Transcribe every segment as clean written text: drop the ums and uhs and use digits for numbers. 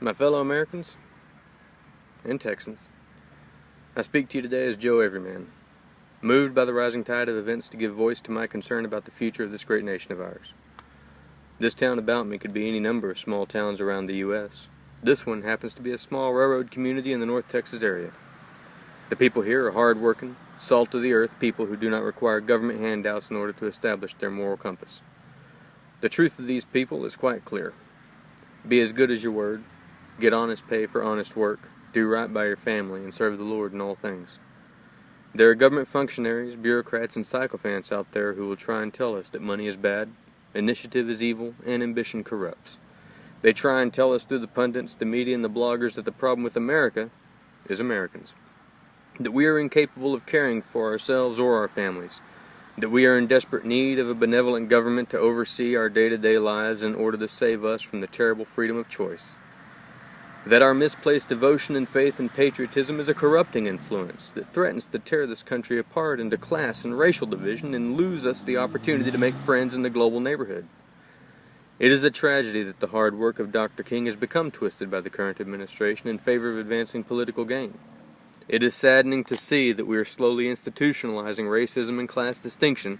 My fellow Americans and Texans, I speak to you today as Joe Everyman, moved by the rising tide of events to give voice to my concern about the future of this great nation of ours. This town about me could be any number of small towns around the U.S. This one happens to be a small railroad community in the North Texas area. The people here are hard-working, salt-of-the-earth people who do not require government handouts in order to establish their moral compass. The truth of these people is quite clear. Be as good as your word, get honest pay for honest work, do right by your family, and serve the Lord in all things. There are government functionaries, bureaucrats, and sycophants out there who will try and tell us that money is bad, initiative is evil, and ambition corrupts. They try and tell us through the pundits, the media, and the bloggers that the problem with America is Americans. That we are incapable of caring for ourselves or our families. That we are in desperate need of a benevolent government to oversee our day-to-day lives in order to save us from the terrible freedom of choice. That our misplaced devotion and faith and patriotism is a corrupting influence that threatens to tear this country apart into class and racial division and lose us the opportunity to make friends in the global neighborhood. It is a tragedy that the hard work of Dr. King has become twisted by the current administration in favor of advancing political gain. It is saddening to see that we are slowly institutionalizing racism and class distinction,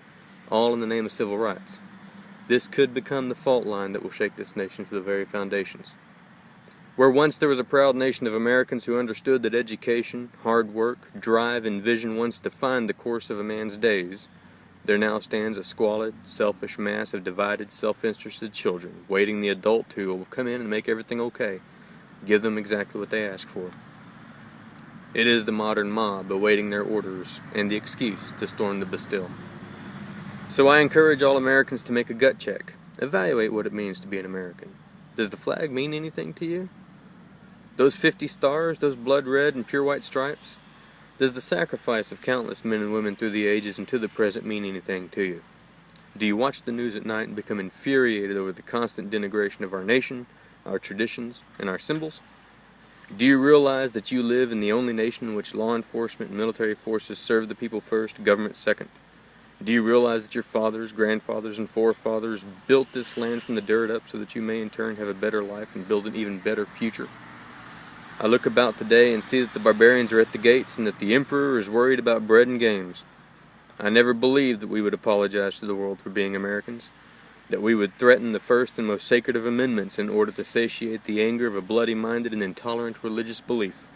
all in the name of civil rights. This could become the fault line that will shake this nation to the very foundations. Where once there was a proud nation of Americans who understood that education, hard work, drive, and vision once defined the course of a man's days, there now stands a squalid, selfish mass of divided, self-interested children, waiting the adult who will come in and make everything okay, give them exactly what they ask for. It is the modern mob awaiting their orders and the excuse to storm the Bastille. So I encourage all Americans to make a gut check. Evaluate what it means to be an American. Does the flag mean anything to you? Those 50 stars, those blood red and pure white stripes? Does the sacrifice of countless men and women through the ages and to the present mean anything to you? Do you watch the news at night and become infuriated over the constant denigration of our nation, our traditions, and our symbols? Do you realize that you live in the only nation in which law enforcement and military forces serve the people first, government second? Do you realize that your fathers, grandfathers, and forefathers built this land from the dirt up so that you may in turn have a better life and build an even better future? I look about today and see that the barbarians are at the gates and that the emperor is worried about bread and games. I never believed that we would apologize to the world for being Americans, that we would threaten the first and most sacred of amendments in order to satiate the anger of a bloody-minded and intolerant religious belief.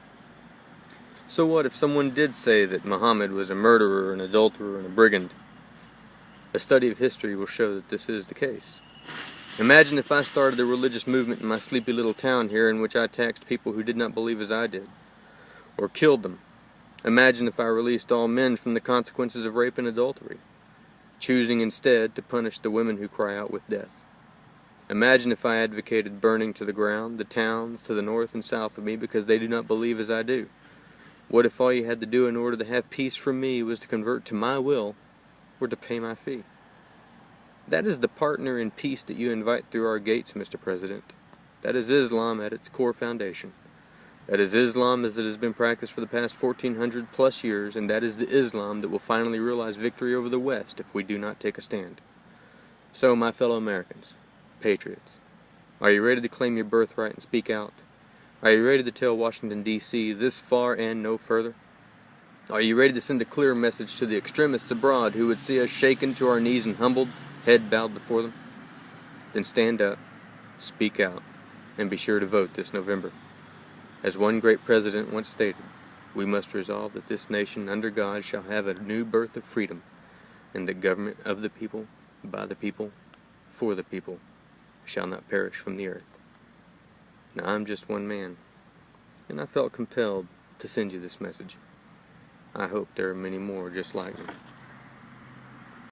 So what if someone did say that Muhammad was a murderer, an adulterer, and a brigand? A study of history will show that this is the case. Imagine if I started a religious movement in my sleepy little town here in which I taxed people who did not believe as I did, or killed them. Imagine if I released all men from the consequences of rape and adultery, choosing instead to punish the women who cry out with death. Imagine if I advocated burning to the ground the towns to the north and south of me because they do not believe as I do. What if all you had to do in order to have peace from me was to convert to my will or to pay my fee? That is the partner in peace that you invite through our gates, Mr. President. That is Islam at its core foundation. That is Islam as it has been practiced for the past 1,400 plus years, and that is the Islam that will finally realize victory over the West if we do not take a stand. So, my fellow Americans, patriots, are you ready to claim your birthright and speak out? Are you ready to tell Washington, D.C. this far and no further? Are you ready to send a clear message to the extremists abroad who would see us shaken to our knees and humbled, head bowed before them? Then stand up, speak out, and be sure to vote this November. As one great president once stated, we must resolve that this nation under God shall have a new birth of freedom, and the government of the people, by the people, for the people, shall not perish from the earth. Now I'm just one man, and I felt compelled to send you this message. I hope there are many more just like me.